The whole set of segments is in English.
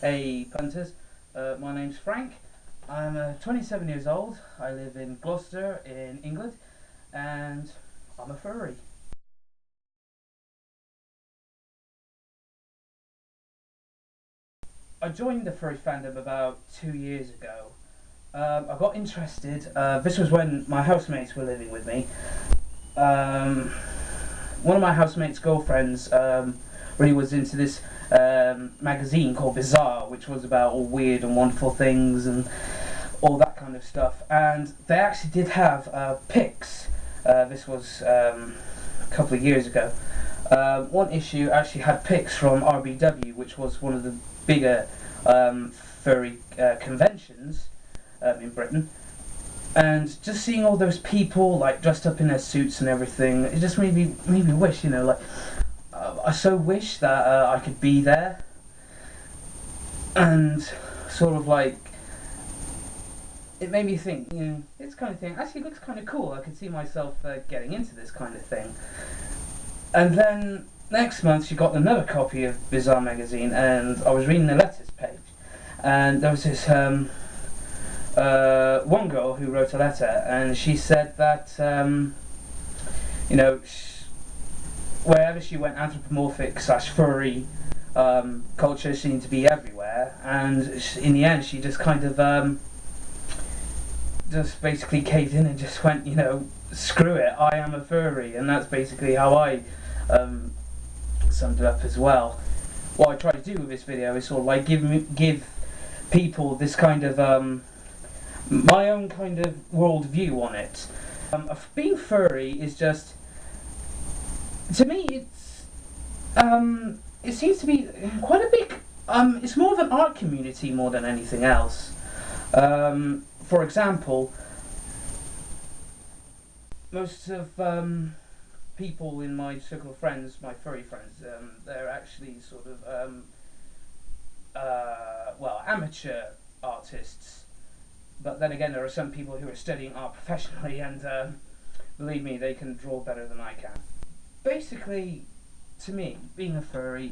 Hey punters, my name's Frank. I'm 27 years old. I live in Gloucester in England and I'm a furry. I joined the furry fandom about 2 years ago. I got interested, this was when my housemates were living with me. Um, One of my housemates' girlfriends really was into this magazine called Bizarre, which was about all weird and wonderful things and all that kind of stuff. And they actually did have pics. This was a couple of years ago. One issue actually had pics from RBW, which was one of the bigger furry conventions in Britain. And just seeing all those people like dressed up in their suits and everything, it just made me wish, like I so wish that I could be there, and sort of like it made me think, this kind of thing actually looks kind of cool. I could see myself getting into this kind of thing. And then next month she got another copy of Bizarre magazine, and I was reading the letters page, and there was this one girl who wrote a letter, and she said that wherever she went, anthropomorphic / furry culture seemed to be everywhere, and in the end she just kind of just basically caved in and just went, screw it, I am a furry. And that's basically how I summed it up as well. What I try to do with this video is sort of like give people this kind of my own kind of world view on it. Being furry is just, to me, it seems to be quite a big. It's more of an art community more than anything else. For example, most of people in my circle of friends, my furry friends, they're actually sort of amateur artists. But then again, there are some people who are studying art professionally, and believe me, they can draw better than I can. Basically, to me, being a furry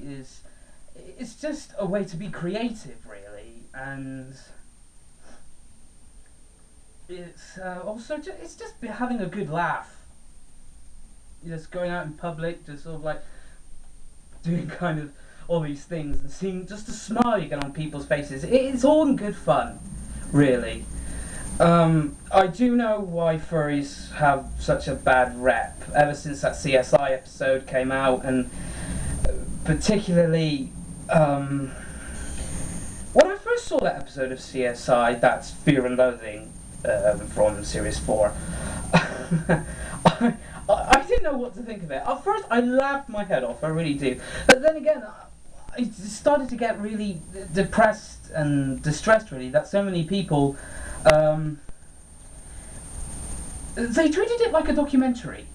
it's just a way to be creative, really, and it's also it's just having a good laugh. You're just going out in public, just sort of like doing kind of all these things and seeing just a smile you get on people's faces. It's all in good fun, really. I do know why furries have such a bad rep ever since that CSI episode came out, and particularly when I first saw that episode of CSI, that's Fear and Loathing from Series 4, I didn't know what to think of it. At first I laughed my head off, I really do. But then again, I started to get really depressed and distressed, really, that so many people they treated it like a documentary.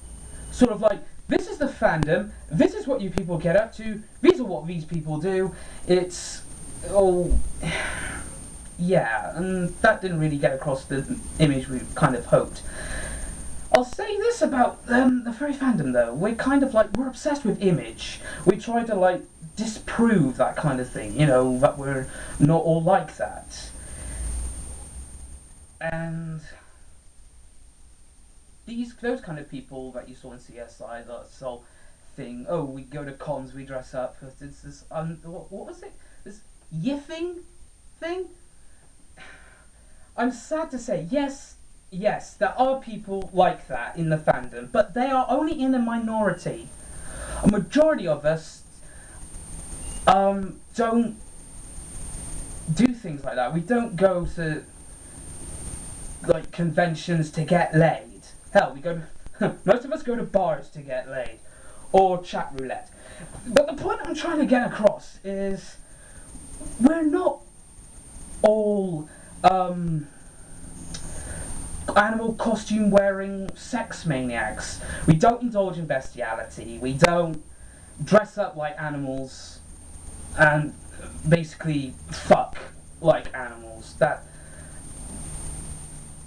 Sort of like, this is the fandom, this is what you people get up to, these are what these people do. It's yeah, and that didn't really get across the image we kind of hoped. I'll say this about the furry fandom though, we're obsessed with image. We try to like disprove that kind of thing, that we're not all like that. And those kind of people that you saw in CSI, that whole thing, we go to cons, we dress up, it's this, what was it? This yiffing thing? I'm sad to say, yes, there are people like that in the fandom, but they are only in a minority. A majority of us don't do things like that. We don't go to like conventions to get laid. Hell, most of us go to bars to get laid, or chat roulette. But the point I'm trying to get across is, we're not all animal costume wearing sex maniacs. We don't indulge in bestiality. We don't dress up like animals and basically fuck like animals.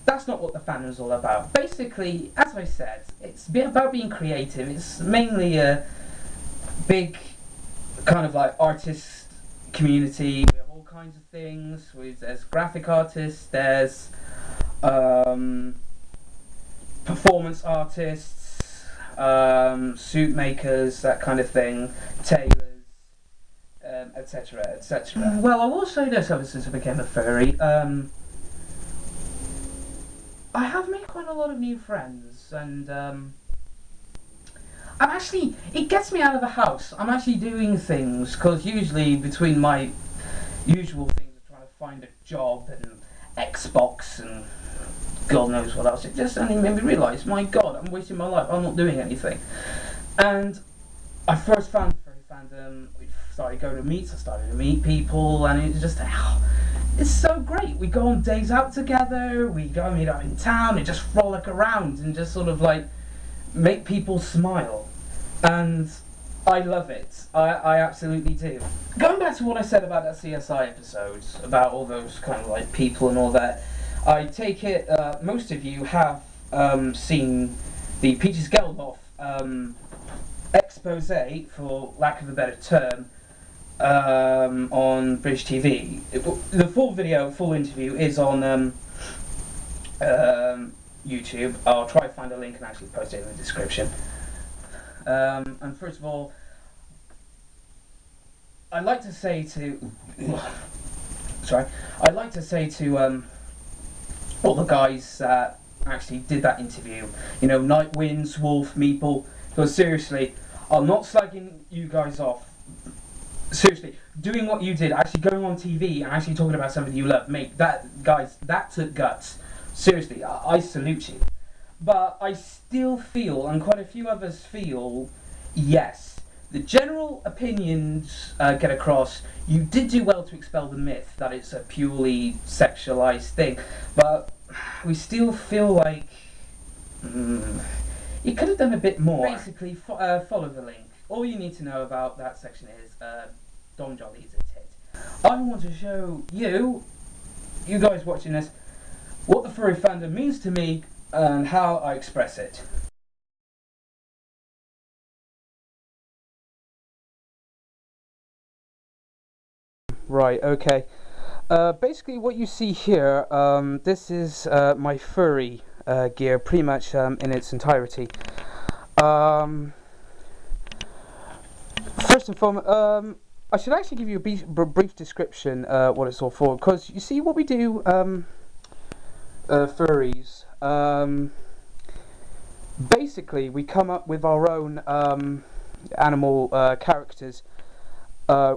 That's not what the fandom is all about. Basically, as I said, it's about being creative. It's mainly a big kind of like artist community. We have all kinds of things. There's graphic artists, there's performance artists, suit makers, that kind of thing, tailors, etc., etc. Well, I will say this ever since I became a furry. I have made quite a lot of new friends, and I'm actually, it gets me out of the house. I'm actually doing things, because usually between my usual things of trying to find a job and Xbox and God knows what else, it just only made me realise, my God, I'm wasting my life, I'm not doing anything. And I first found the furry fandom, we started going to meets, I started to meet people, and it's just, it's so great. We go on days out together, we go meet up in town, and just frolic around and just sort of like make people smile. And I love it. I absolutely do. Going back to what I said about that CSI episode, about all those kind of like people and all that, I take it most of you have seen the Peaches Geldof expose, for lack of a better term, on British TV. The full video, full interview is on YouTube. I'll try to find a link and actually post it in the description. And first of all, I'd like to say to all the guys that actually did that interview, you know, Night Winds, Wolf, Meeple, because seriously, I'm not slagging you guys off. Seriously, doing what you did, actually going on TV and actually talking about somebody you love, mate, that took guts. Seriously, I salute you. But I still feel, and quite a few others feel, yes, the general opinions get across. You did do well to expel the myth that it's a purely sexualized thing, but we still feel like you could have done a bit more. Basically, follow the link. All you need to know about that section is Dom Jolly is a tit. I want to show you guys watching this, what the furry fandom means to me and how I express it. Right, okay. Basically what you see here, this is my furry gear pretty much in its entirety. First and foremost, I should actually give you a brief description what it's all for, because you see what we do, furries, basically we come up with our own animal characters,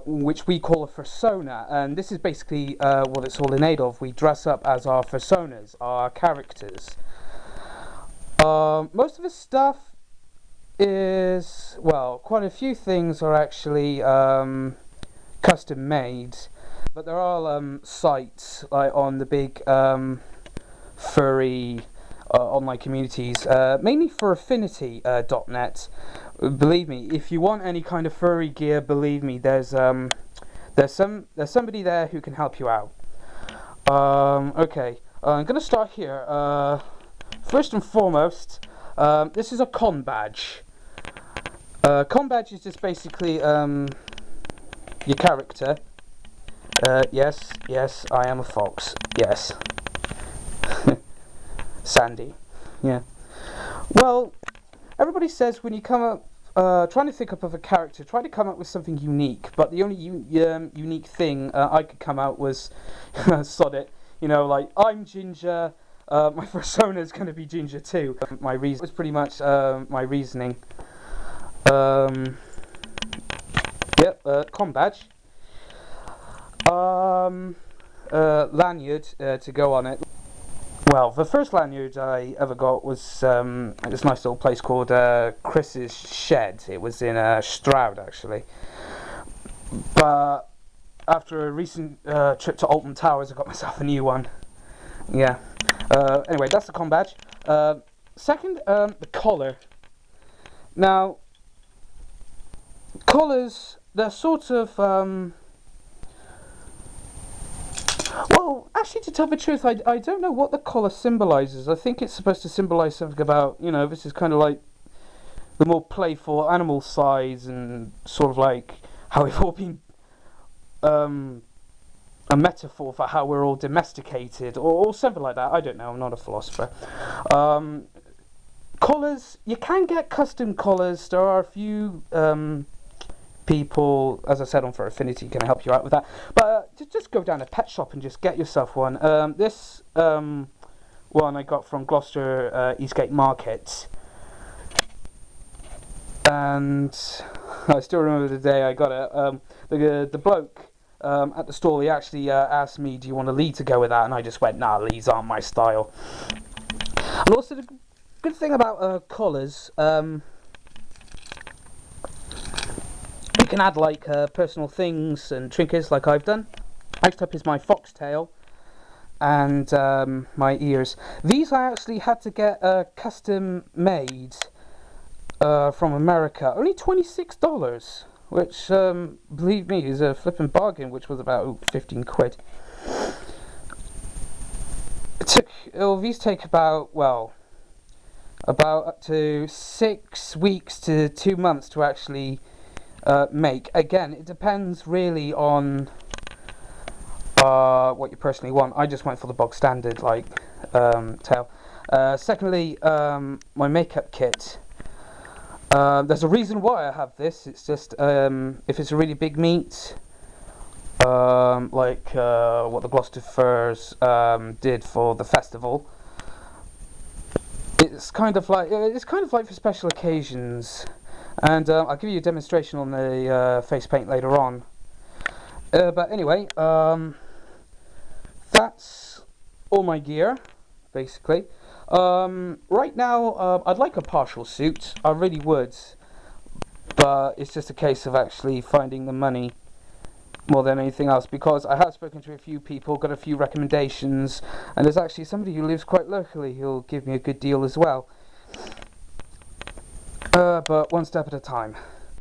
which we call a fursona, and this is basically what it's all in aid of. We dress up as our fursonas, our characters. Most of the stuff is, well, quite a few things are actually custom made, but there are sites like on the big furry online communities, mainly for affinity.net. Believe me, if you want any kind of furry gear, believe me, there's somebody there who can help you out. Okay, I'm gonna start here. First and foremost, this is a con badge. Con badge is just basically your character. Yes, I am a fox. Yes. Sandy. Yeah. Well, everybody says when you come up, trying to think up of a character, try to come up with something unique. But the only unique thing I could come out was, sod it, you know, like, I'm ginger, my persona is going to be ginger too. My reason was pretty much my reasoning. Yep, con badge. Lanyard to go on it. Well, the first lanyard I ever got was at this nice little place called Chris's Shed. It was in Stroud, actually. But after a recent trip to Alton Towers, I got myself a new one. Yeah. Anyway, that's the con badge. Second, the collar. Now, collars, they're sort of well, actually, to tell the truth, I don't know what the collar symbolises. I think it's supposed to symbolise something about, you know, this is kind of like the more playful animal size and sort of like how we've all been a metaphor for how we're all domesticated, or something like that. I don't know, I'm not a philosopher. Collars, you can get custom collars. There are a few people, as I said, on For Affinity can help you out with that. But just go down a pet shop and just get yourself one. This one I got from Gloucester Eastgate Market. And I still remember the day I got it. The bloke at the stall, he actually asked me, do you want a lead to go with that? And I just went, nah, leads aren't my style. And also the good thing about collars, you can add like personal things and trinkets like I've done. Next up is my foxtail and my ears. These I actually had to get custom made from America. Only $26, which believe me is a flipping bargain, which was about 15 quid. These take about up to 6 weeks to 2 months to actually make. Again, it depends really on what you personally want. I just went for the bog standard like tail. Secondly, my makeup kit. There's a reason why I have this. It's just if it's a really big meet, like what the Gloucester Firs did for the festival. It's kind of like for special occasions, and I'll give you a demonstration on the face paint later on. But anyway, that's all my gear, basically. Right now, I'd like a partial suit. I really would, but it's just a case of actually finding the money more than anything else, because I have spoken to a few people, got a few recommendations, and there's actually somebody who lives quite locally who'll give me a good deal as well. But one step at a time.